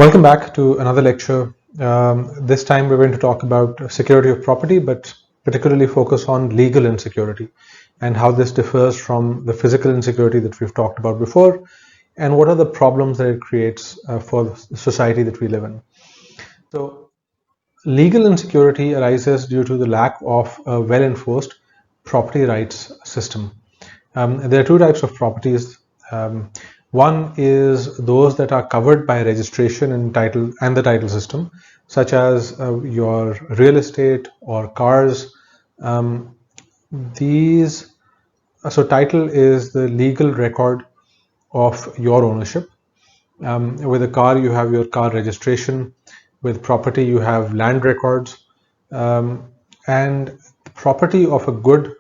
Welcome back to another lecture. This time we're going to talk about security of property, but particularly focus on legal insecurity and how this differs from the physical insecurity that we've talked about before, and what are the problems that it creates for the society that we live in. So, legal insecurity arises due to the lack of a well-enforced property rights system. There are two types of properties. One is those that are covered by registration and the title system, such as your real estate or cars. So title is the legal record of your ownership. With a car, you have your car registration. With property, you have land records. And the property of a good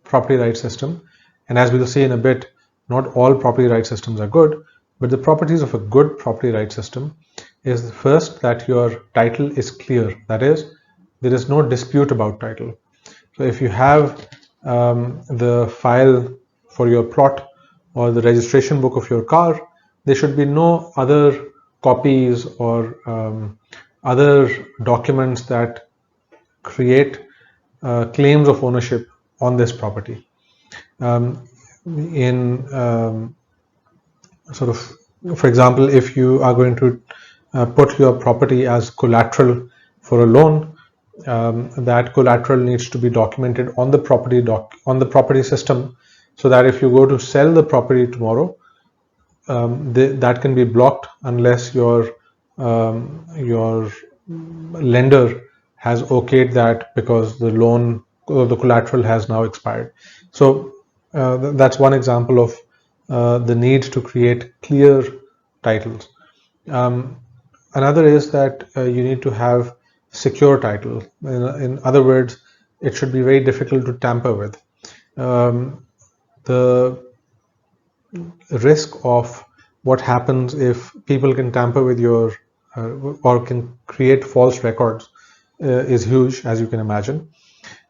property rights system, and as we'll see in a bit, not all property rights systems are good, but the properties of a good property rights system is first that your title is clear. That is, there is no dispute about title. So if you have the file for your plot or the registration book of your car, there should be no other copies or other documents that create claims of ownership on this property. For example, if you are going to put your property as collateral for a loan, that collateral needs to be documented on the property system, so that if you go to sell the property tomorrow, that can be blocked unless your lender has okayed that, because the loan or the collateral has now expired. So that's one example of the need to create clear titles. Another is that you need to have secure title. In other words, it should be very difficult to tamper with. The risk of what happens if people can tamper with your or can create false records is huge, as you can imagine.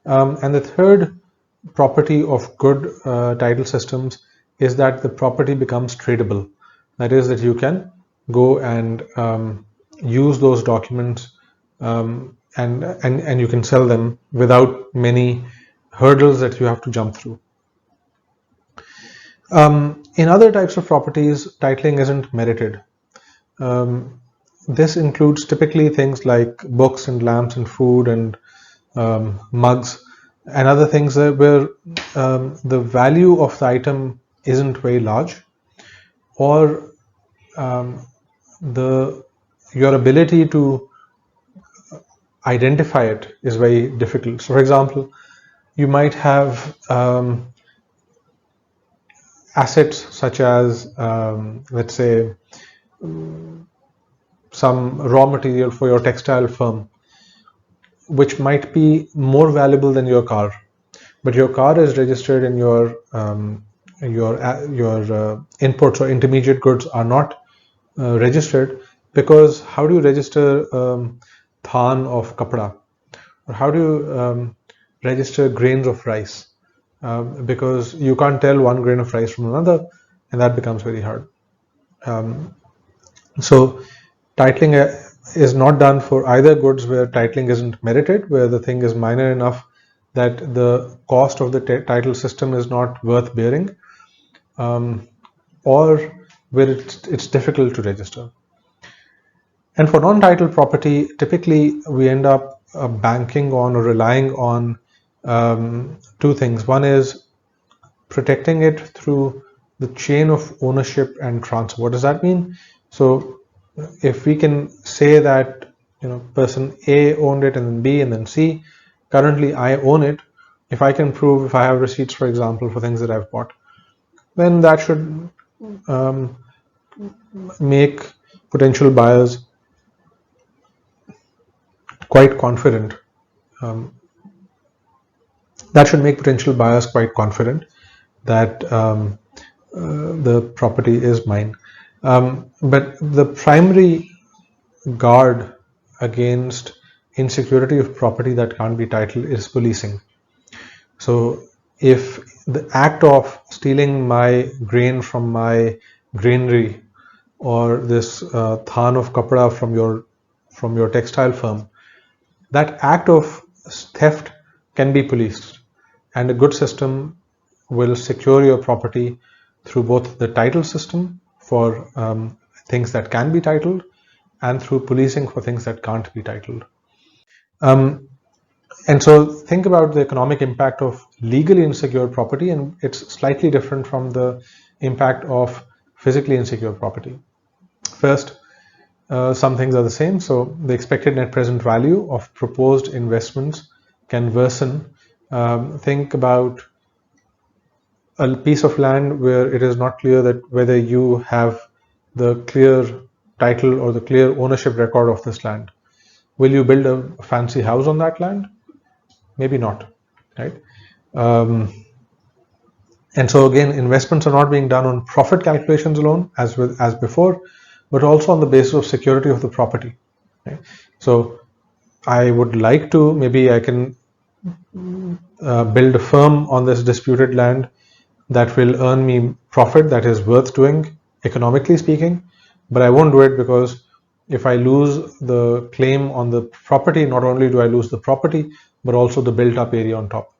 And the third property of good title systems is that the property becomes tradable. That is, that you can go and use those documents and you can sell them without many hurdles that you have to jump through. In other types of properties, titling isn't merited. This includes typically things like books and lamps and food and mugs and other things where the value of the item isn't very large, or your ability to identify it is very difficult. So, for example, you might have assets such as, let's say, some raw material for your textile firm, which might be more valuable than your car, but your car is registered and your inputs or intermediate goods are not registered, because how do you register than of kapda, or how do you register grains of rice? Because you can't tell one grain of rice from another, and that becomes very hard. So titling is not done for either goods where titling isn't merited, where the thing is minor enough that the cost of the title system is not worth bearing, or where it's difficult to register. And for non-title property, typically we end up banking on or relying on two things. One is protecting it through the chain of ownership and transfer. What does that mean? So if we can say that person A owned it, and then B, and then C, currently I own it. If I can prove, if I have receipts, for example, for things that I've bought, then that should make potential buyers quite confident. That the property is mine. But the primary guard against insecurity of property that can't be titled is policing. So if the act of stealing my grain from my granary or this than of kapda from your textile firm, that act of theft can be policed, and a good system will secure your property through both the title system for things that can be titled and through policing for things that can't be titled. And so think about the economic impact of legally insecure property, and it's slightly different from the impact of physically insecure property. First, some things are the same. So the expected net present value of proposed investments can worsen. Think about a piece of land where it is not clear that whether you have the clear title or the clear ownership record of this land. Will you build a fancy house on that land? Maybe not, right? Um, and so again, investments are not being done on profit calculations alone, as before, but also on the basis of security of the property. Right? So I would like to, maybe I can build a firm on this disputed land that will earn me profit that is worth doing, economically speaking, but I won't do it because if I lose the claim on the property, not only do I lose the property, but also the built up area on top.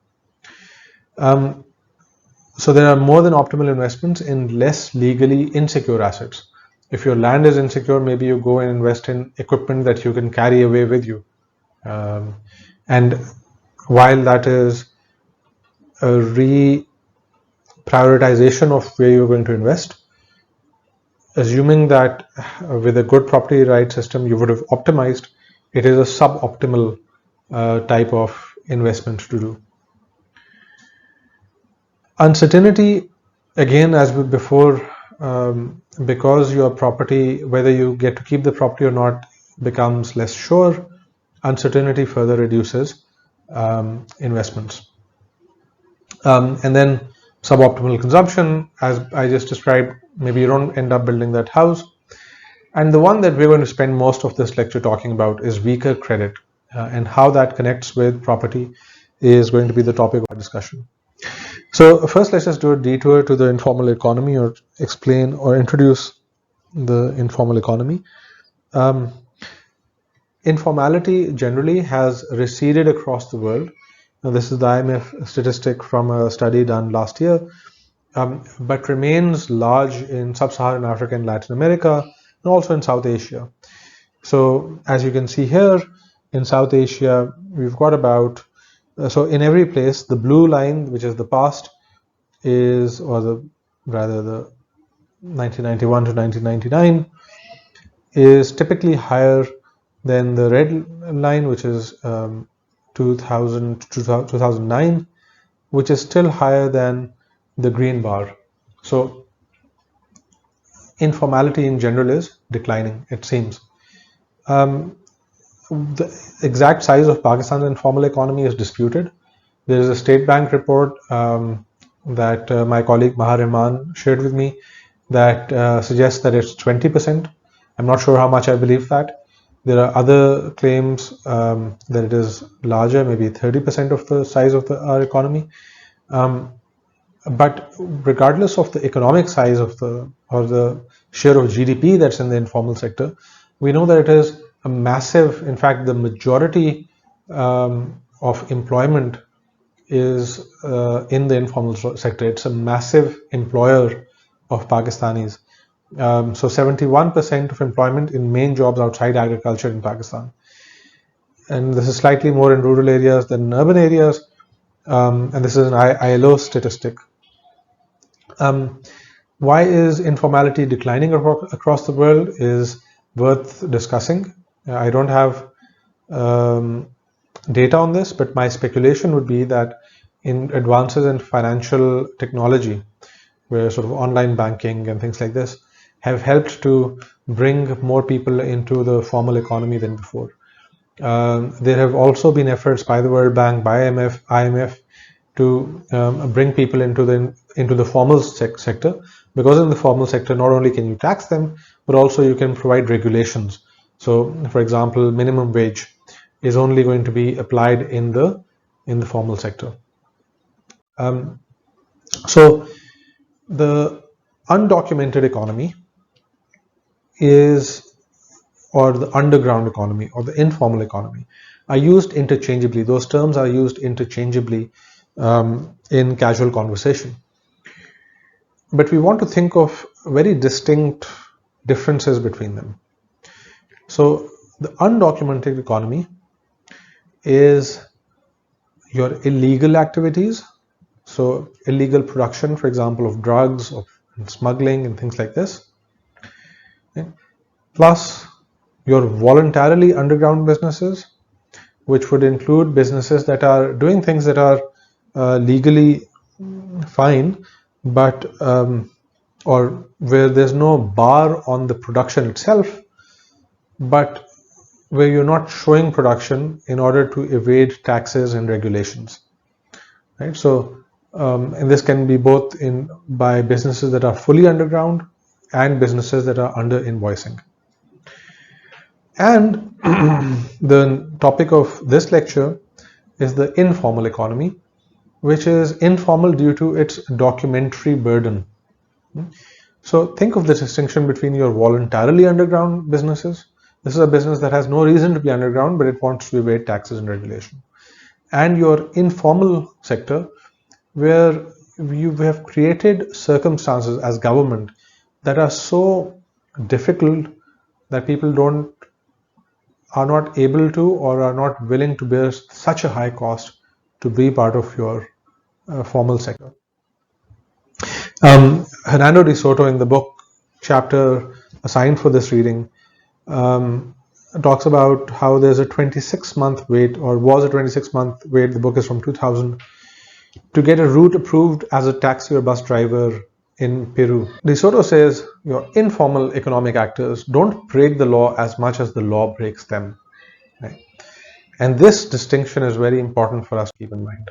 So there are more than optimal investments in less legally insecure assets. If your land is insecure, maybe you go and invest in equipment that you can carry away with you. And while that is a reprioritization of where you're going to invest, assuming that with a good property right system you would have optimized, it is a suboptimal type of investment to do. Uncertainty, again, as with before, because your property, whether you get to keep the property or not, becomes less sure, uncertainty further reduces investments. And then suboptimal consumption, as I just described, maybe you don't end up building that house. And the one that we're going to spend most of this lecture talking about is weaker credit, and how that connects with property is going to be the topic of our discussion. So first, let's just do a detour to the informal economy, or explain or introduce the informal economy. Informality generally has receded across the world. Now, this is the IMF statistic from a study done last year, but remains large in sub-Saharan Africa and Latin America, and also in South Asia. So as you can see here, in South Asia, we've got about, so in every place, the blue line, which is the past, is, or the 1991 to 1999, is typically higher than the red line, which is 2000 to 2009, which is still higher than the green bar. So informality in general is declining, it seems. The exact size of Pakistan's informal economy is disputed. There is a State Bank report that my colleague Mahar Rahman shared with me that suggests that it's 20%. I'm not sure how much I believe that. There are other claims that it is larger, maybe 30% of the size of our economy. But regardless of the economic size of the share of GDP that's in the informal sector, we know that it is a massive, in fact, the majority of employment is in the informal sector. It's a massive employer of Pakistanis. So 71% of employment in main jobs outside agriculture in Pakistan. And this is slightly more in rural areas than in urban areas. And this is an ILO statistic. Why is informality declining across the world is worth discussing. I don't have data on this, but my speculation would be that in advances in financial technology, where sort of online banking and things like this have helped to bring more people into the formal economy than before. There have also been efforts by the World Bank, by IMF to bring people into the formal sector, because in the formal sector not only can you tax them, but also you can provide regulations. So, for example, minimum wage is only going to be applied in the formal sector. So the undocumented economy is, or the underground economy or the informal economy, are used interchangeably. Those terms are used interchangeably in casual conversation. But we want to think of very distinct differences between them. So the undocumented economy is your illegal activities. So illegal production, for example, of drugs, of smuggling and things like this. Okay. Plus your voluntarily underground businesses, which would include businesses that are doing things that are legally fine, but or where there's no bar on the production itself, but where you're not showing production in order to evade taxes and regulations, right? So, and this can be both by businesses that are fully underground and businesses that are under invoicing. And the topic of this lecture is the informal economy, which is informal due to its documentary burden. So think of the distinction between your voluntarily underground businesses. This is a business that has no reason to be underground, but it wants to evade taxes and regulation. And your informal sector, where you have created circumstances as government that are so difficult that people are not able to or are not willing to bear such a high cost to be part of your formal sector. Hernando de Soto, in the book chapter assigned for this reading, talks about how there's a 26-month wait, or was a 26-month wait, the book is from 2000, to get a route approved as a taxi or bus driver in Peru. De Soto says your informal economic actors don't break the law as much as the law breaks them. Right? And this distinction is very important for us to keep in mind.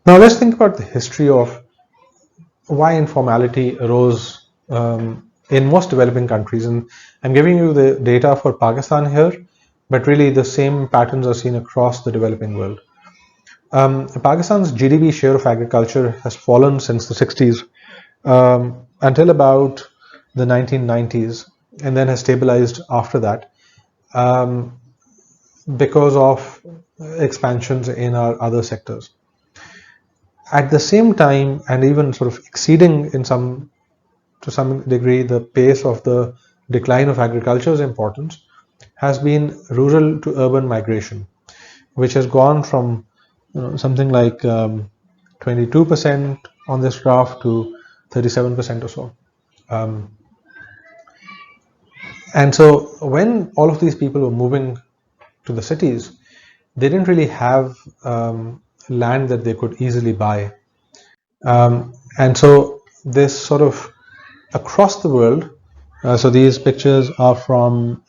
Now let's think about the history of why informality arose in most developing countries. And I'm giving you the data for Pakistan here, but really the same patterns are seen across the developing world. Pakistan's GDP share of agriculture has fallen since the 60s until about the 1990s, and then has stabilized after that because of expansions in our other sectors. At the same time, and even sort of exceeding to some degree the pace of the decline of agriculture's importance, has been rural to urban migration, which has gone from something like 22% on this graph to 37% or so. And so when all of these people were moving to the cities, they didn't really have land that they could easily buy. And so this sort of across the world, so these pictures are from,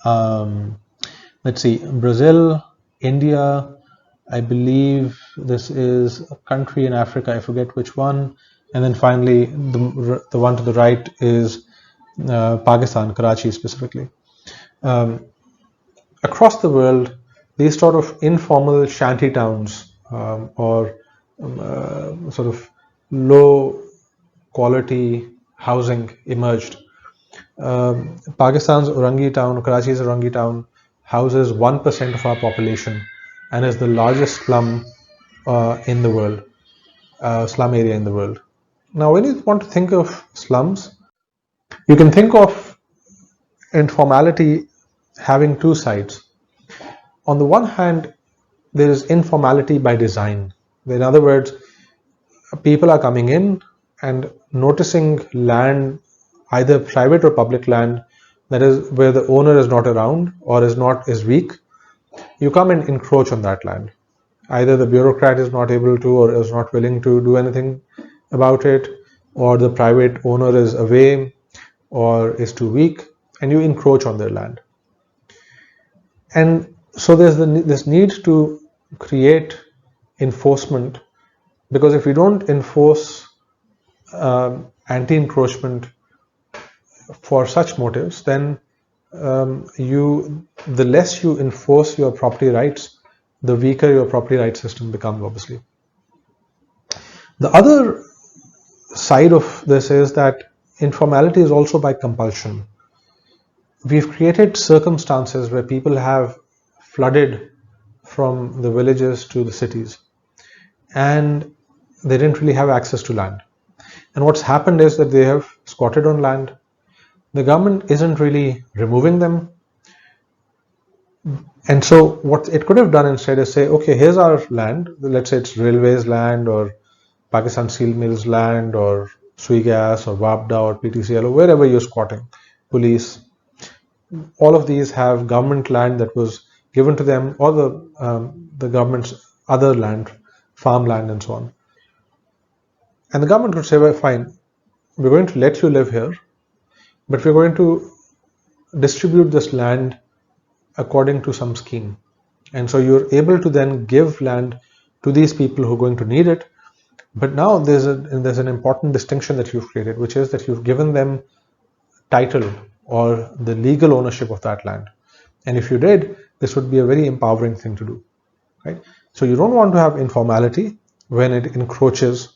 let's see, Brazil, India, I believe this is a country in Africa, I forget which one, and then finally the one to the right is Pakistan, Karachi specifically. Across the world, these sort of informal shanty towns or sort of low quality housing emerged. Pakistan's Orangi town, Karachi's Orangi town, houses 1% of our population and is the largest slum in the world, slum area in the world. Now, when you want to think of slums, you can think of informality having two sides. On the one hand, there is informality by design. In other words, people are coming in and noticing land, either private or public land, that is where the owner is not around or is weak. You come and encroach on that land. Either the bureaucrat is not able to or is not willing to do anything about it, or the private owner is away or is too weak, and you encroach on their land. And so there's this need to create enforcement, because if you don't enforce anti-encroachment for such motives, then the less you enforce your property rights, the weaker your property rights system becomes, obviously. The other side of this is that informality is also by compulsion. we've created circumstances where people have flooded from the villages to the cities, and they didn't really have access to land. And what's happened is that they have squatted on land. The government isn't really removing them. And so what it could have done instead is say, okay, here's our land. Let's say it's railways land or Pakistan Steel Mills land or Sui Gas or WAPDA or PTCL or wherever you're squatting, police. All of these have government land that was given to them, or the government's other land, farmland and so on. And the government could say, well, fine, we're going to let you live here, but we're going to distribute this land according to some scheme. And so you're able to then give land to these people who are going to need it. But now there's an important distinction that you've created, which is that you've given them title or the legal ownership of that land. And if you did, this would be a very empowering thing to do, right? So you don't want to have informality when it encroaches,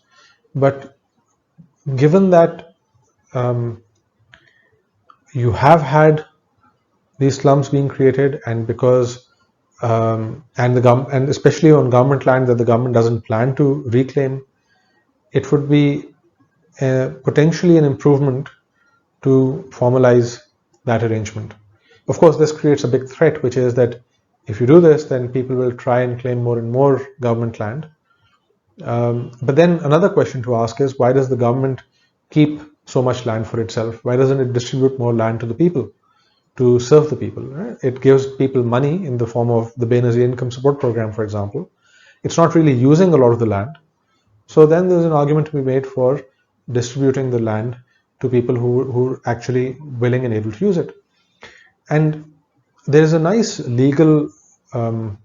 but given that you have had these slums being created, and because and especially on government land that the government doesn't plan to reclaim, it would be potentially an improvement to formalize that arrangement. Of course, this creates a big threat, which is that if you do this, then people will try and claim more and more government land. But then another question to ask is, why does the government keep so much land for itself? Why doesn't it distribute more land to the people, to serve the people? Right? It gives people money in the form of the Benazir Income Support Program, for example. It's not really using a lot of the land. So then there's an argument to be made for distributing the land to people who are actually willing and able to use it. And there's a nice legal tool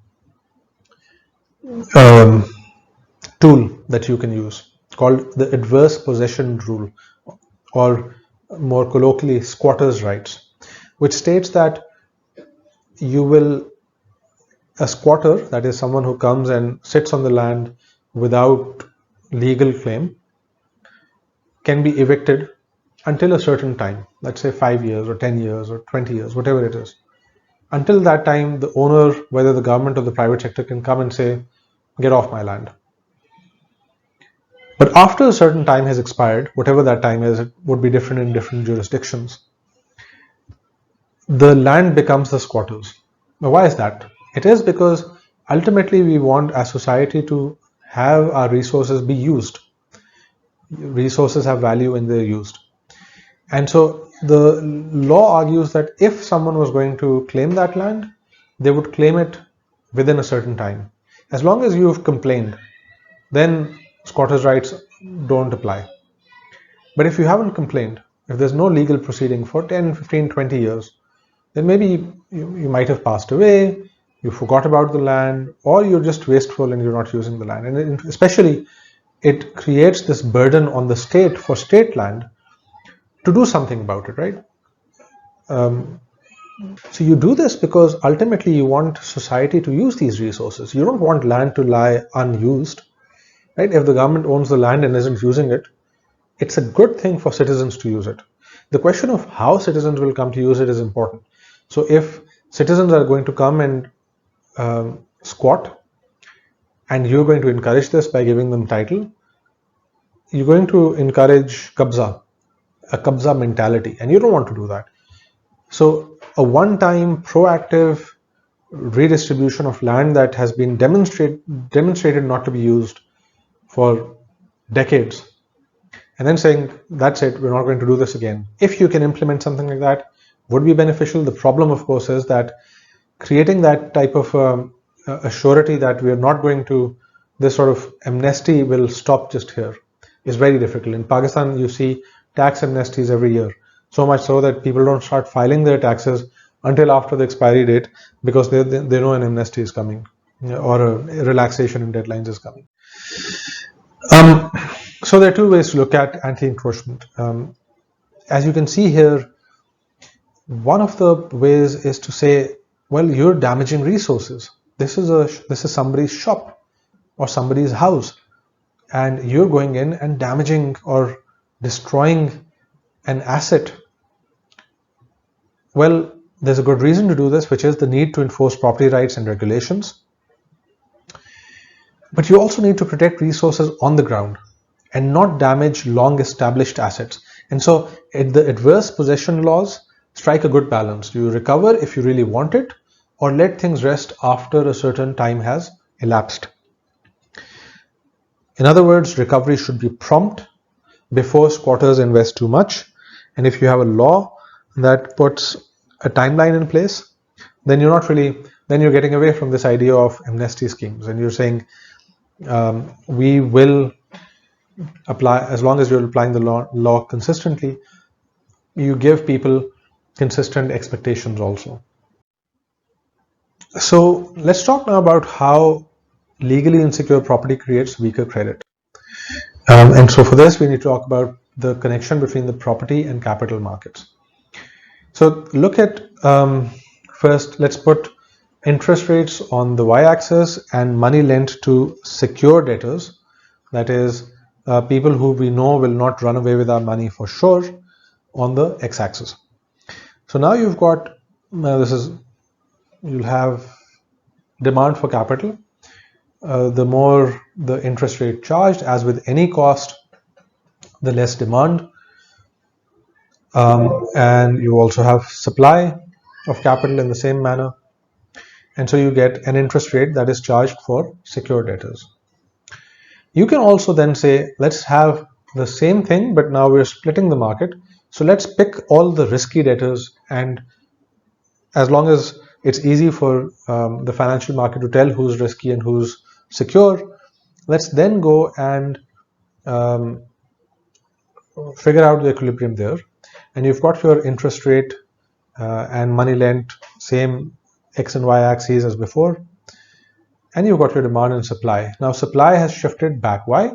that you can use called the adverse possession rule, or more colloquially, squatters' rights, which states that a squatter, that is someone who comes and sits on the land without legal claim, can be evicted until a certain time, let's say 5 years or 10 years or 20 years, whatever it is. Until that time, the owner, whether the government or the private sector, can come and say, get off my land. But after a certain time has expired, whatever that time is, it would be different in different jurisdictions, the land becomes the squatters. Now, why is that? It is because ultimately we want as society to have our resources be used. Resources have value when they're used. And so the law argues that if someone was going to claim that land, they would claim it within a certain time. As long as you've complained, then squatters' rights don't apply. But if you haven't complained, if there's no legal proceeding for 10, 15, 20 years, then maybe you might have passed away, you forgot about the land, or you're just wasteful and you're not using the land. And especially, it creates this burden on the state for state land to do something about it, right? So you do this because ultimately you want society to use these resources. You don't want land to lie unused, right? If the government owns the land and isn't using it, it's a good thing for citizens to use it. The question of how citizens will come to use it is important. So if citizens are going to come and squat, and you're going to encourage this by giving them title, you're going to encourage a kabza mentality, and you don't want to do that. So a one-time proactive redistribution of land that has been demonstrated not to be used for decades, and then saying, that's it, we're not going to do this again. If you can implement something like that, would be beneficial. The problem, of course, is that creating that type of a surety that we are not going to, this sort of amnesty will stop just here, is very difficult. In Pakistan, you see tax amnesties every year, so much so that people don't start filing their taxes until after the expiry date, because they know an amnesty is coming, or a relaxation in deadlines is coming. So there are two ways to look at anti-encroachment. As you can see here, one of the ways is to say, well, you're damaging resources. This is somebody's shop or somebody's house, and you're going in and damaging or destroying an asset. Well, there's a good reason to do this, which is the need to enforce property rights and regulations. But you also need to protect resources on the ground and not damage long established assets. And so the adverse possession laws strike a good balance. You recover if you really want it, or let things rest after a certain time has elapsed. In other words, recovery should be prompt before squatters invest too much. And if you have a law that puts a timeline in place, then you're getting away from this idea of amnesty schemes, and you're saying we will apply, as long as you're applying the law consistently, you give people consistent expectations also. So let's talk now about how legally insecure property creates weaker credit. And so for this, we need to talk about the connection between the property and capital markets. So look at, first, let's put interest rates on the y-axis and money lent to secure debtors, that is, people who we know will not run away with our money for sure, on the x-axis. So now you've got, you'll have demand for capital. The more the interest rate charged, as with any cost, the less demand. And you also have supply of capital in the same manner. And so you get an interest rate that is charged for secured debtors. You can also then say, let's have the same thing, but now we're splitting the market. So let's pick all the risky debtors, and as long as it's easy for the financial market to tell who's risky and who's secure, let's then go and figure out the equilibrium there. And you've got your interest rate and money lent, same x and y axes as before, and you've got your demand and supply. Now supply has shifted back. Why?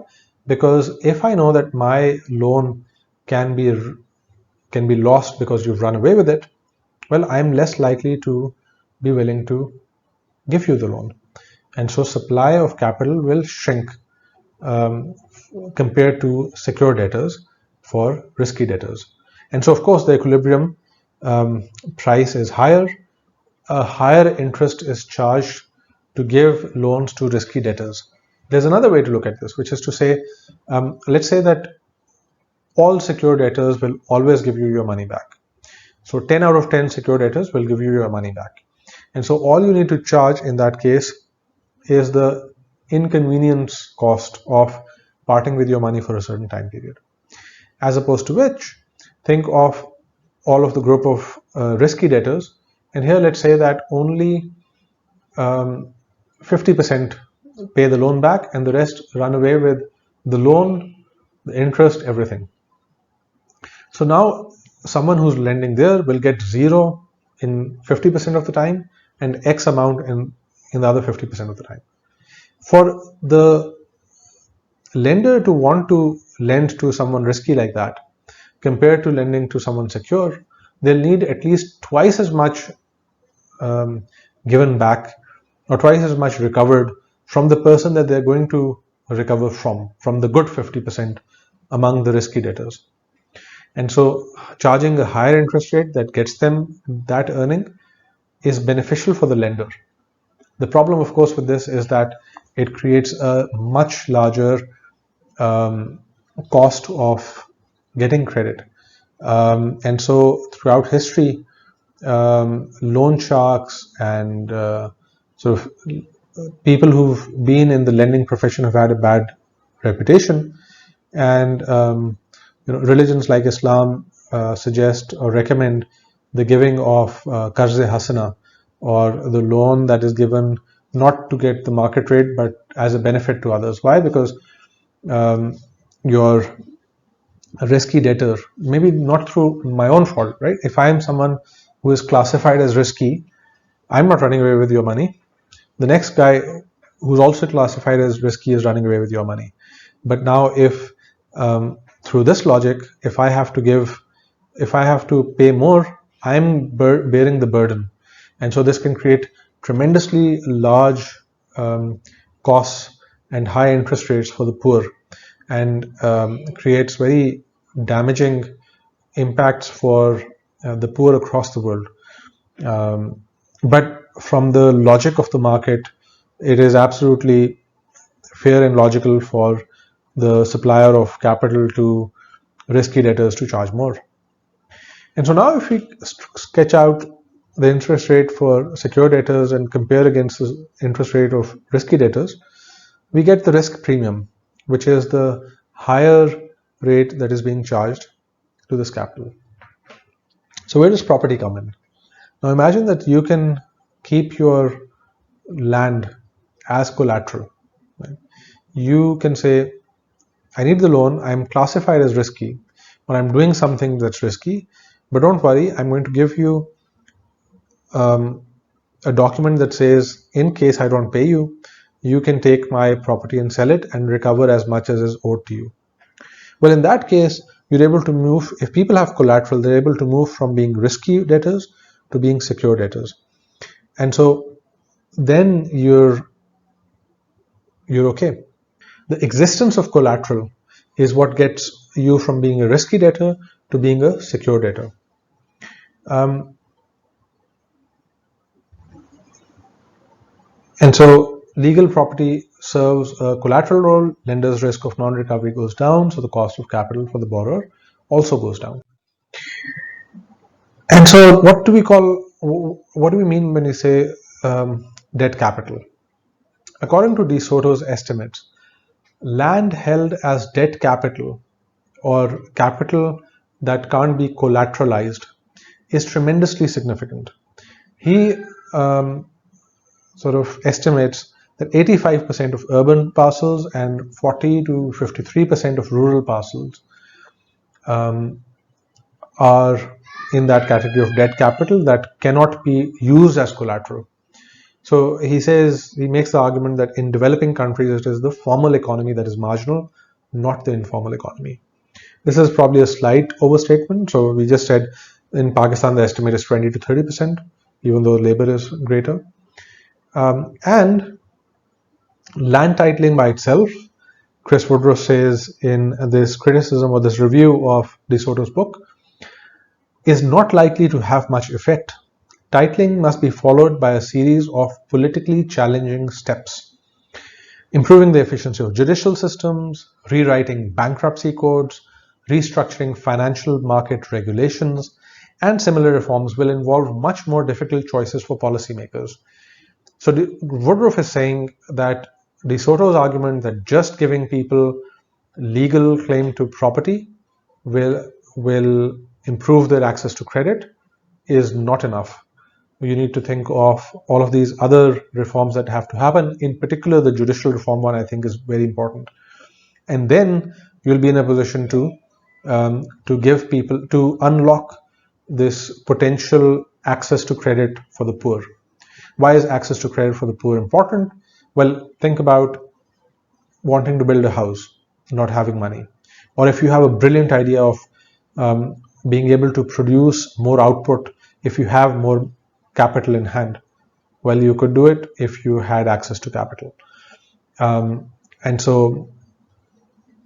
Because if I know that my loan can be lost because you've run away with it, well, I'm less likely to be willing to give you the loan. And so supply of capital will shrink compared to secure debtors for risky debtors. And so of course the equilibrium price is higher. A higher interest is charged to give loans to risky debtors. There's another way to look at this, which is to say, let's say that all secure debtors will always give you your money back. So 10 out of 10 secure debtors will give you your money back. And so all you need to charge in that case is the inconvenience cost of parting with your money for a certain time period. As opposed to which, think of all of the group of risky debtors, and here let's say that only 50% pay the loan back and the rest run away with the loan, the interest, everything. So now someone who's lending there will get 0 in 50% of the time and X amount in the other 50% of the time. For the lender to want to lend to someone risky like that, compared to lending to someone secure, they'll need at least twice as much given back, or twice as much recovered from the person that they're going to recover from the good 50% among the risky debtors. And so charging a higher interest rate that gets them that earning is beneficial for the lender. The problem, of course, with this is that it creates a much larger cost of getting credit. And so throughout history, loan sharks and sort of people who've been in the lending profession have had a bad reputation. And religions like Islam suggest or recommend the giving of qarz-e hasana, or the loan that is given not to get the market rate but as a benefit to others. Why? Because you're a risky debtor, maybe not through my own fault, right? If I am someone who is classified as risky, I'm not running away with your money. The next guy who's also classified as risky is running away with your money. But now if through this logic, if I have to pay more, I'm bearing the burden. And so this can create tremendously large costs and high interest rates for the poor, and creates very damaging impacts for the poor across the world. But from the logic of the market, it is absolutely fair and logical for the supplier of capital to risky debtors to charge more. And so now if we sketch out the interest rate for secure debtors and compare against the interest rate of risky debtors, we get the risk premium, which is the higher rate that is being charged to this capital. So where does property come in? Now imagine that you can keep your land as collateral. Right? You can say, I need the loan, I'm classified as risky, or I'm doing something that's risky, but don't worry, I'm going to give you a document that says, in case I don't pay you, you can take my property and sell it and recover as much as is owed to you. Well, in that case, you're able to move, if people have collateral, they're able to move from being risky debtors to being secure debtors. And so then you're okay. The existence of collateral is what gets you from being a risky debtor to being a secure debtor. And so legal property serves a collateral role, lender's risk of non-recovery goes down, so the cost of capital for the borrower also goes down. And so what do we mean when we say debt capital? According to DeSoto's estimates, land held as debt capital or capital that can't be collateralized is tremendously significant. He sort of estimates that 85% of urban parcels and 40 to 53% of rural parcels are in that category of debt capital that cannot be used as collateral. So he makes the argument that in developing countries, it is the formal economy that is marginal, not the informal economy. This is probably a slight overstatement. So we just said in Pakistan, the estimate is 20 to 30%, even though labor is greater. And land titling by itself, Chris Woodruff says in this criticism or this review of DeSoto's book, is not likely to have much effect. Titling must be followed by a series of politically challenging steps. Improving the efficiency of judicial systems, rewriting bankruptcy codes, restructuring financial market regulations, and similar reforms will involve much more difficult choices for policymakers. So Woodruff is saying that DeSoto's argument that just giving people legal claim to property will improve their access to credit is not enough. You need to think of all of these other reforms that have to happen. In particular, the judicial reform one, I think, is very important. And then you'll be in a position to give people, to unlock this potential access to credit for the poor. Why is access to credit for the poor important? Well, think about wanting to build a house, not having money. Or if you have a brilliant idea of being able to produce more output if you have more capital in hand. Well, you could do it if you had access to capital. And so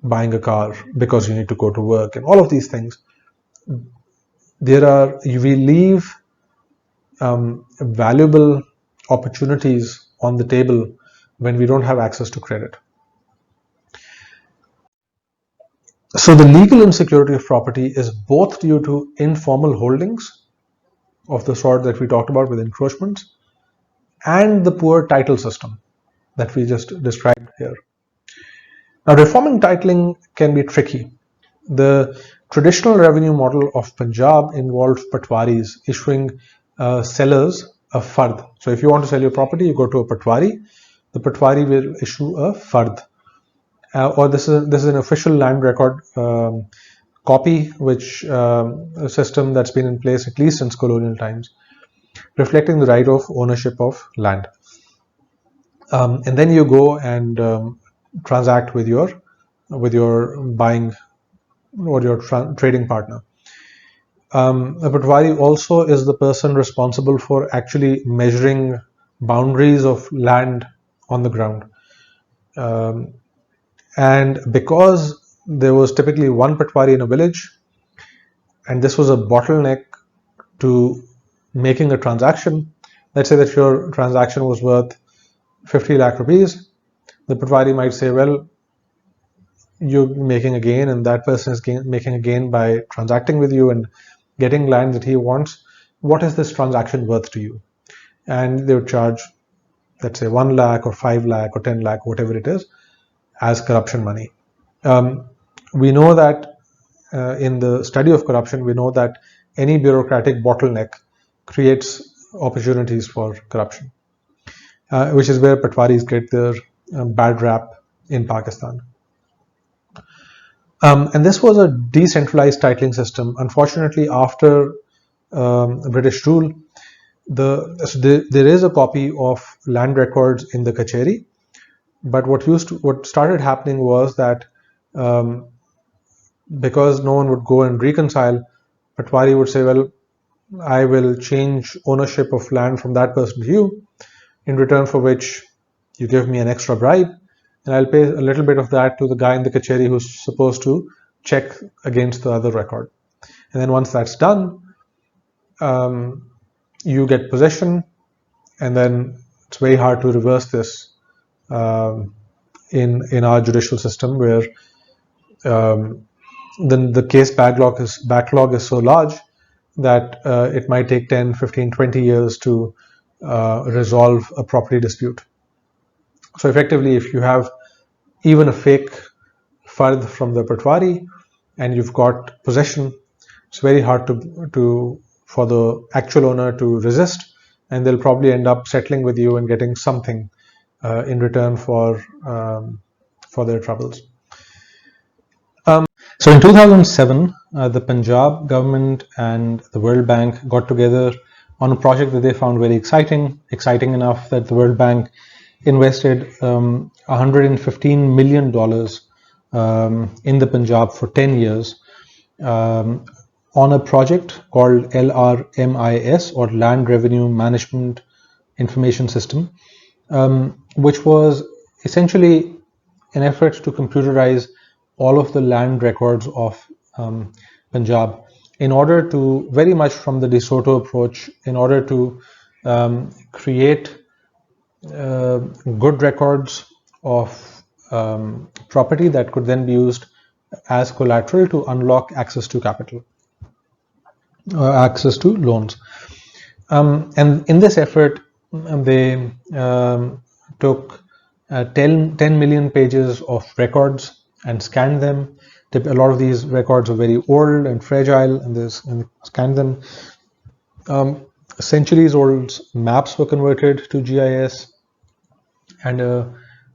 buying a car because you need to go to work and all of these things, we leave valuable opportunities on the table when we don't have access to credit. So the legal insecurity of property is both due to informal holdings of the sort that we talked about with encroachments and the poor title system that we just described here. Now, reforming titling can be tricky. The traditional revenue model of Punjab involved patwaris issuing sellers a fard. So if you want to sell your property, you go to a patwari. The patwari will issue a fard. Or this is an official land record copy, which a system that's been in place at least since colonial times, reflecting the right of ownership of land. And then you go and transact with your buying or your trading partner. A patwari also is the person responsible for actually measuring boundaries of land on the ground. And because there was typically one patwari in a village, and this was a bottleneck to making a transaction. Let's say that your transaction was worth 50 lakh rupees. The Patwari might say, well, you're making a gain, and that person is making a gain by transacting with you and getting land that he wants. What is this transaction worth to you? And they would charge, let's say, 1 lakh or 5 lakh or 10 lakh, whatever it is, as corruption money. We know that in the study of corruption, we know that any bureaucratic bottleneck creates opportunities for corruption, which is where Patwaris get their bad rap in Pakistan. And this was a decentralized titling system. Unfortunately, after British rule, there is a copy of land records in the Kacheri, but what started happening was that because no one would go and reconcile, Patwari would say, well, I will change ownership of land from that person to you, in return for which you give me an extra bribe, and I'll pay a little bit of that to the guy in the Kacheri who's supposed to check against the other record. And then once that's done, you get possession, and then it's very hard to reverse this in our judicial system, where then the case backlog is so large that it might take 10, 15, 20 years to resolve a property dispute. So effectively, if you have even a fake fard from the Patwari and you've got possession, it's very hard for the actual owner to resist, and they'll probably end up settling with you and getting something in return for their troubles. So in 2007, the Punjab government and the World Bank got together on a project that they found very exciting enough that the World Bank invested $115 million in the Punjab for 10 years on a project called LRMIS, or Land Revenue Management Information System, which was essentially an effort to computerize all of the land records of Punjab, in order to, very much from the DeSoto approach, in order to create good records of property that could then be used as collateral to unlock access to capital, access to loans. And in this effort, they took 10 million pages of records and scanned them. A lot of these records are very old and fragile, and they scanned them. Centuries old maps were converted to GIS, and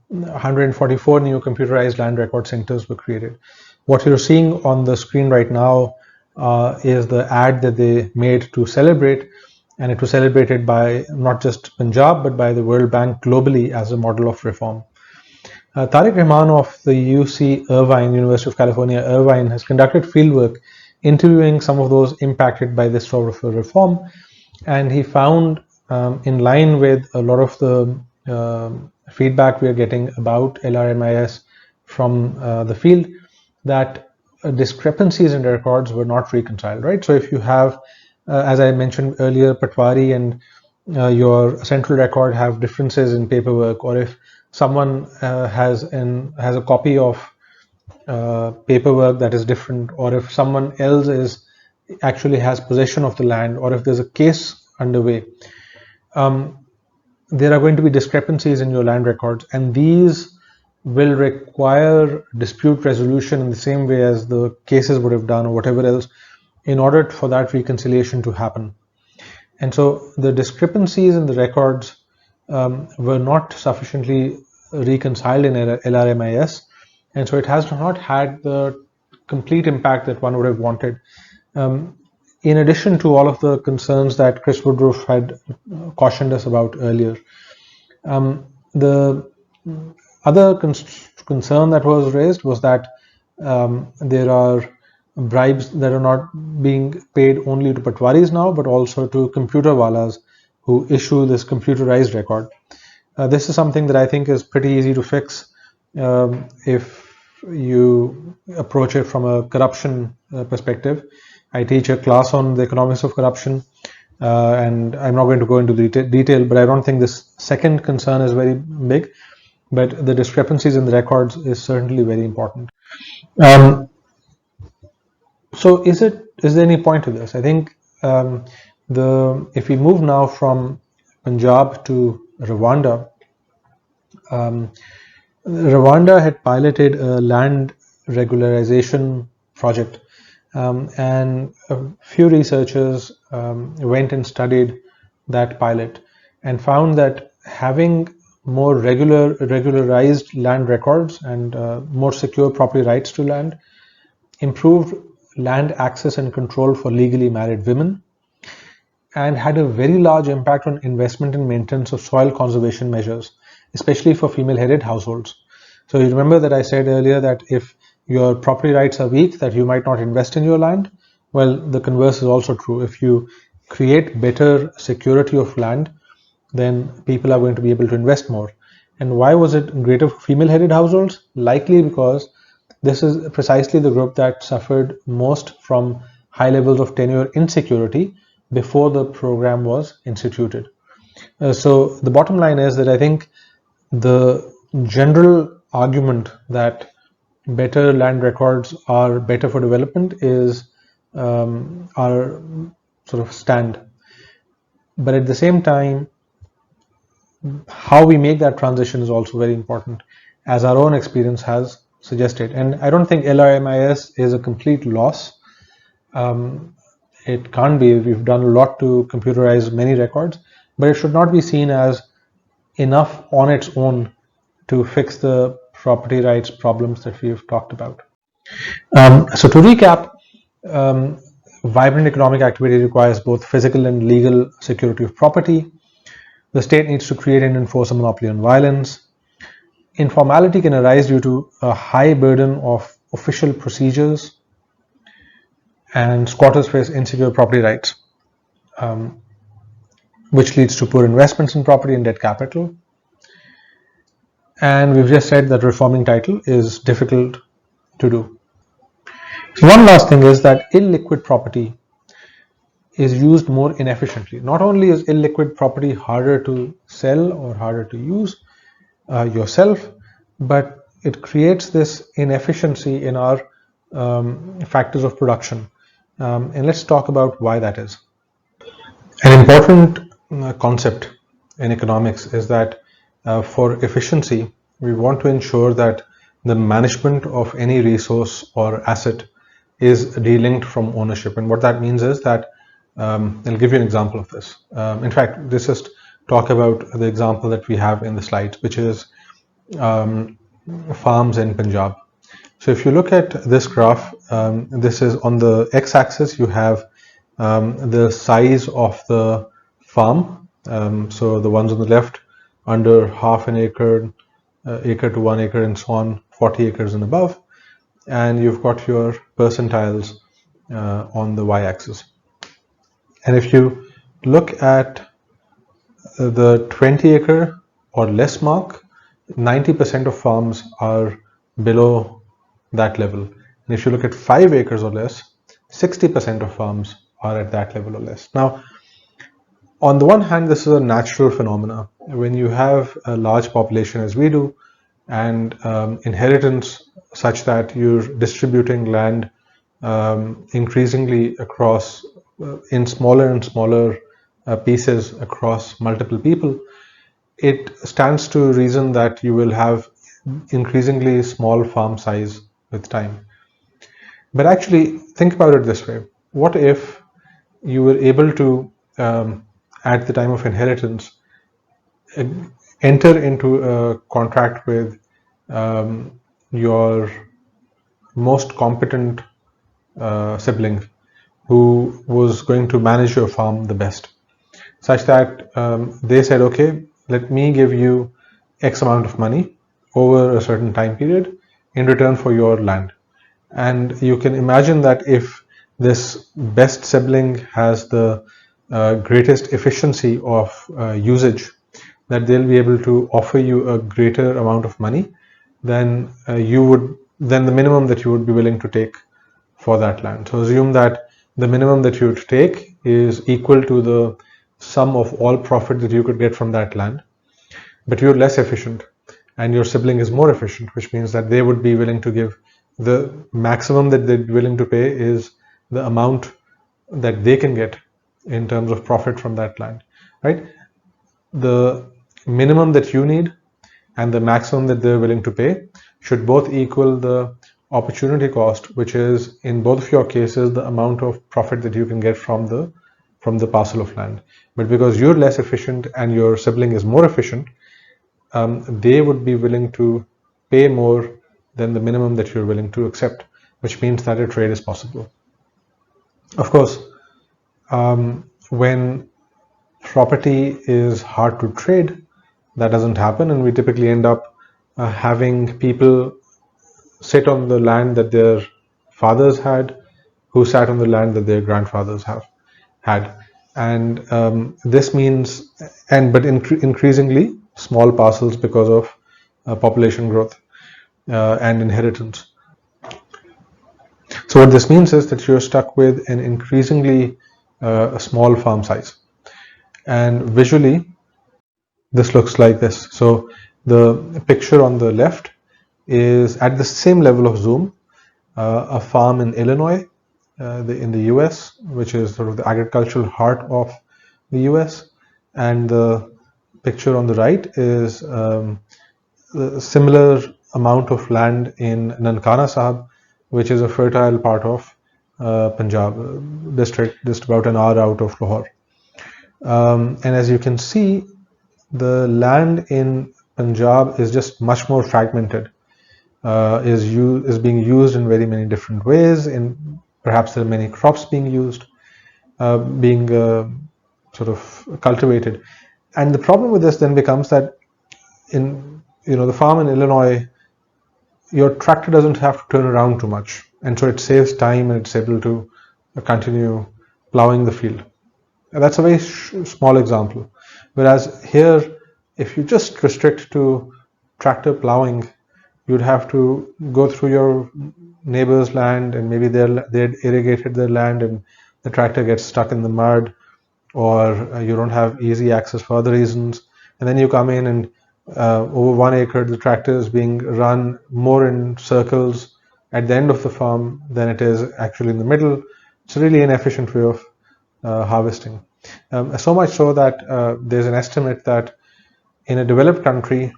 144 new computerized land record centers were created. What you're seeing on the screen right now is the ad that they made to celebrate, and it was celebrated by not just Punjab but by the World Bank globally as a model of reform. Tariq Rahman of the UC Irvine, University of California, Irvine, has conducted fieldwork interviewing some of those impacted by this sort of a reform, and he found, in line with a lot of the feedback we are getting about LRMIS from the field, that discrepancies in records were not reconciled, right? So if you have, as I mentioned earlier, Patwari and your central record have differences in paperwork, or if someone has a copy of paperwork that is different, or if someone else actually has possession of the land, or if there's a case underway, there are going to be discrepancies in your land records, and these will require dispute resolution in the same way as the cases would have done, or whatever else, in order for that reconciliation to happen. And so the discrepancies in the records were not sufficiently reconciled in LRMIS, and so it has not had the complete impact that one would have wanted. In addition to all of the concerns that Chris Woodruff had cautioned us about earlier, the other concern that was raised was that there are bribes that are not being paid only to Patwaris now, but also to computer walas who issue this computerized record. This is something that I think is pretty easy to fix if you approach it from a corruption perspective. I teach a class on the economics of corruption, and I'm not going to go into detail, but I don't think this second concern is very big, but the discrepancies in the records is certainly very important. So is there any point to this? I think if we move now from Punjab to Rwanda, Rwanda had piloted a land regularization project, and a few researchers went and studied that pilot and found that having more regularized land records and more secure property rights to land improved land access and control for legally married women, and had a very large impact on investment and maintenance of soil conservation measures, especially for female-headed households. So you remember that I said earlier that if your property rights are weak, that you might not invest in your land. Well, the converse is also true. If you create better security of land, then people are going to be able to invest more. And why was it greater for female-headed households? Likely because this is precisely the group that suffered most from high levels of tenure insecurity before the program was instituted. So the bottom line is that I think the general argument that better land records are better for development is our sort of stand. But at the same time, how we make that transition is also very important, as our own experience has suggested. And I don't think LRMIS is a complete loss. It can't be. We've done a lot to computerize many records, but it should not be seen as enough on its own to fix the property rights problems that we've talked about. So to recap, vibrant economic activity requires both physical and legal security of property. The state needs to create and enforce a monopoly on violence. Informality can arise due to a high burden of official procedures, and squatters face insecure property rights, which leads to poor investments in property and debt capital. And we've just said that reforming title is difficult to do. So one last thing is that illiquid property is used more inefficiently. Not only is illiquid property harder to sell or harder to use yourself, but it creates this inefficiency in our factors of production. And let's talk about why that is. An important concept in economics is that for efficiency, we want to ensure that the management of any resource or asset is delinked from ownership. And what that means is that I'll give you an example of this. In fact, let's just talk about the example that we have in the slides, which is farms in Punjab. So if you look at this graph, this is on the x-axis, you have the size of the farm. So the ones on the left, under half an acre, acre to 1 acre, and so on, 40 acres and above. And you've got your percentiles on the y-axis. And if you look at the 20 acre or less mark, 90% of farms are below that level. And if you look at 5 acres or less, 60% of farms are at that level or less. Now, on the one hand, this is a natural phenomena. When you have a large population as we do, and inheritance such that you're distributing land increasingly across in smaller and smaller pieces across multiple people, it stands to reason that you will have increasingly small farm size with time. But actually, think about it this way. What if you were able to, at the time of inheritance, enter into a contract with your most competent sibling who was going to manage your farm the best, such that they said, okay, let me give you X amount of money over a certain time period in return for your land. And you can imagine that if this best sibling has the greatest efficiency of usage, that they'll be able to offer you a greater amount of money than the minimum that you would be willing to take for that land. So assume that the minimum that you would take is equal to the sum of all profit that you could get from that land, but you're less efficient and your sibling is more efficient, which means that they would be willing to give the maximum that they're willing to pay is the amount that they can get in terms of profit from that land, right? The minimum that you need and the maximum that they're willing to pay should both equal the opportunity cost, which is in both of your cases the amount of profit that you can get from the parcel of land. But because you're less efficient and your sibling is more efficient, they would be willing to pay more than the minimum that you're willing to accept, which means that a trade is possible. Of course, when property is hard to trade, that doesn't happen, and we typically end up having people sit on the land that their fathers had, who sat on the land that their grandfathers had, and this means, but increasingly small parcels because of population growth and inheritance. So what this means is that you're stuck with an increasingly small farm size, and visually this looks like this. So the picture on the left is at the same level of zoom a farm in Illinois in the US, which is sort of the agricultural heart of the US, and the picture on the right is a similar amount of land in Nankana Sahib, which is a fertile part of Punjab district, just about an hour out of Lahore. And as you can see, the land in Punjab is just much more fragmented, is being used in very many different ways, and perhaps there are many crops being used, being sort of cultivated. And the problem with this then becomes that in the farm in Illinois, your tractor doesn't have to turn around too much, and so it saves time and it's able to continue plowing the field. And that's a very small example. Whereas here, if you just restrict to tractor plowing, you'd have to go through your neighbor's land, and maybe they'd irrigated their land and the tractor gets stuck in the mud, or you don't have easy access for other reasons, and then you come in and over 1 acre the tractor is being run more in circles at the end of the farm than it is actually in the middle. It's a really inefficient way of harvesting. So much so that there's an estimate that in a developed country,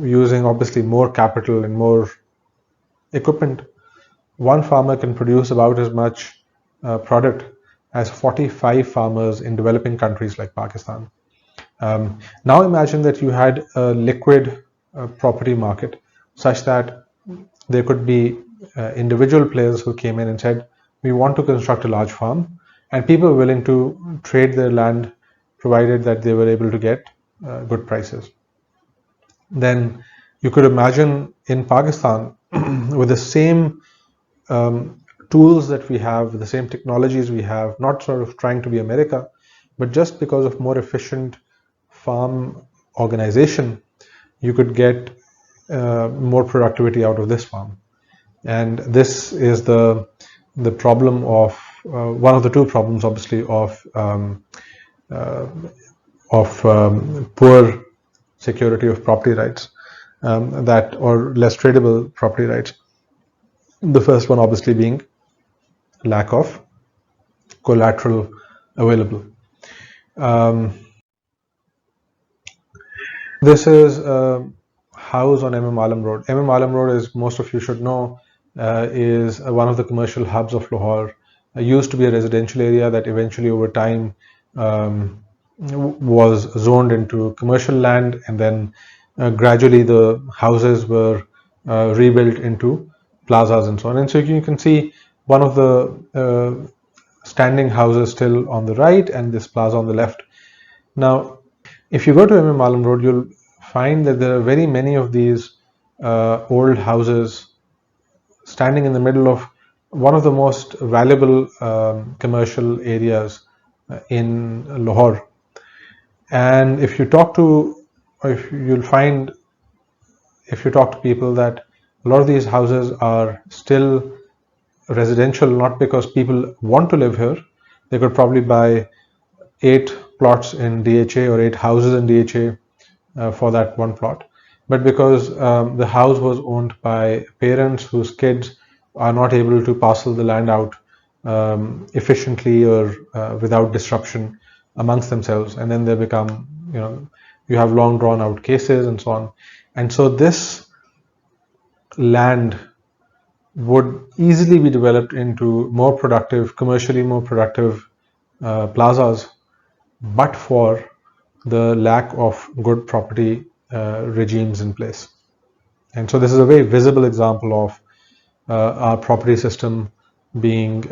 using obviously more capital and more equipment, one farmer can produce about as much product as 45 farmers in developing countries like Pakistan. Now imagine that you had a liquid property market such that there could be individual players who came in and said, we want to construct a large farm, and people were willing to trade their land provided that they were able to get good prices. Then you could imagine in Pakistan with the same tools that we have, with the same technologies we have, not sort of trying to be America, but just because of more efficient farm organization, you could get more productivity out of this farm. And this is the problem of one of the two problems, obviously, of poor security of property rights, or less tradable property rights. The first one, obviously, being lack of collateral available. This is a house on MM Alam Road. MM Alam Road, as most of you should know, is one of the commercial hubs of Lahore. It used to be a residential area that eventually over time was zoned into commercial land, and then gradually the houses were rebuilt into plazas and so on. And so you can see one of the standing houses still on the right and this plaza on the left. Now, if you go to MM Alam Road, you'll find that there are very many of these old houses standing in the middle of one of the most valuable commercial areas in Lahore. And if you talk to people, that a lot of these houses are still residential not because people want to live here. They could probably buy 8 plots in DHA or 8 houses in DHA for that one plot, but because the house was owned by parents whose kids are not able to parcel the land out efficiently or without disruption amongst themselves, and then they become, you have long drawn out cases and so on. And so this land would easily be developed into more productive, commercially more productive plazas, but for the lack of good property regimes in place. And so this is a very visible example of our property system being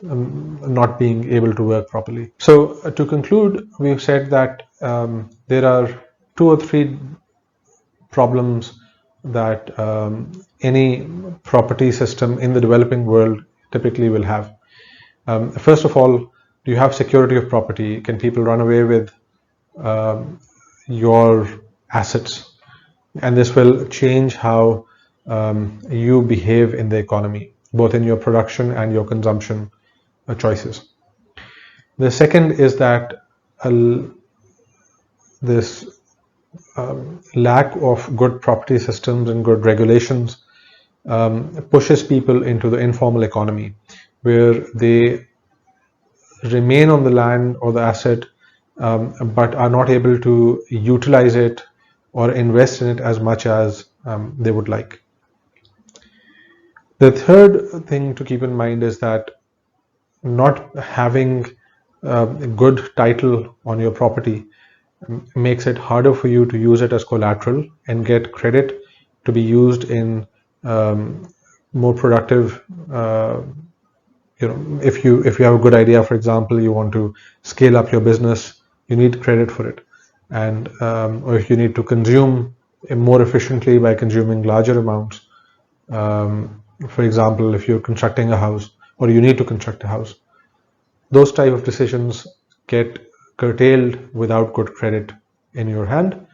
not being able to work properly. So to conclude, we've said that there are 2 or 3 problems that any property system in the developing world typically will have. First of all, do you have security of property? Can people run away with your assets? And this will change how you behave in the economy, both in your production and your consumption choices. The second is that this lack of good property systems and good regulations pushes people into the informal economy, where they remain on the land or the asset but are not able to utilize it or invest in it as much as they would like. The third thing to keep in mind is that not having a good title on your property makes it harder for you to use it as collateral and get credit to be used in more productive, if you have a good idea, for example, you want to scale up your business, you need credit for it. And or if you need to consume more efficiently by consuming larger amounts, for example, if you're constructing a house or you need to construct a house, those type of decisions get curtailed without good credit in your hand,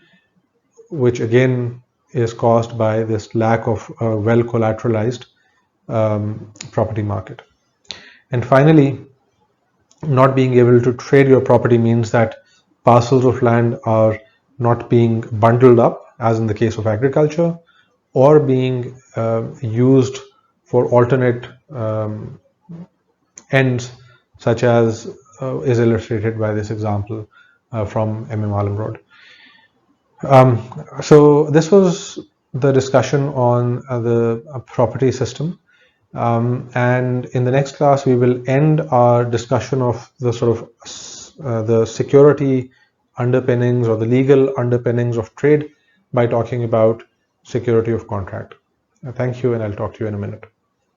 which again is caused by this lack of a well collateralized property market. And finally, not being able to trade your property means that parcels of land are not being bundled up, as in the case of agriculture, or being used for alternate ends, such as is illustrated by this example from M.M. Alam Road. So this was the discussion on the property system. And in the next class, we will end our discussion of the sort of the security underpinnings or the legal underpinnings of trade by talking about security of contract. Thank you, and I'll talk to you in a minute.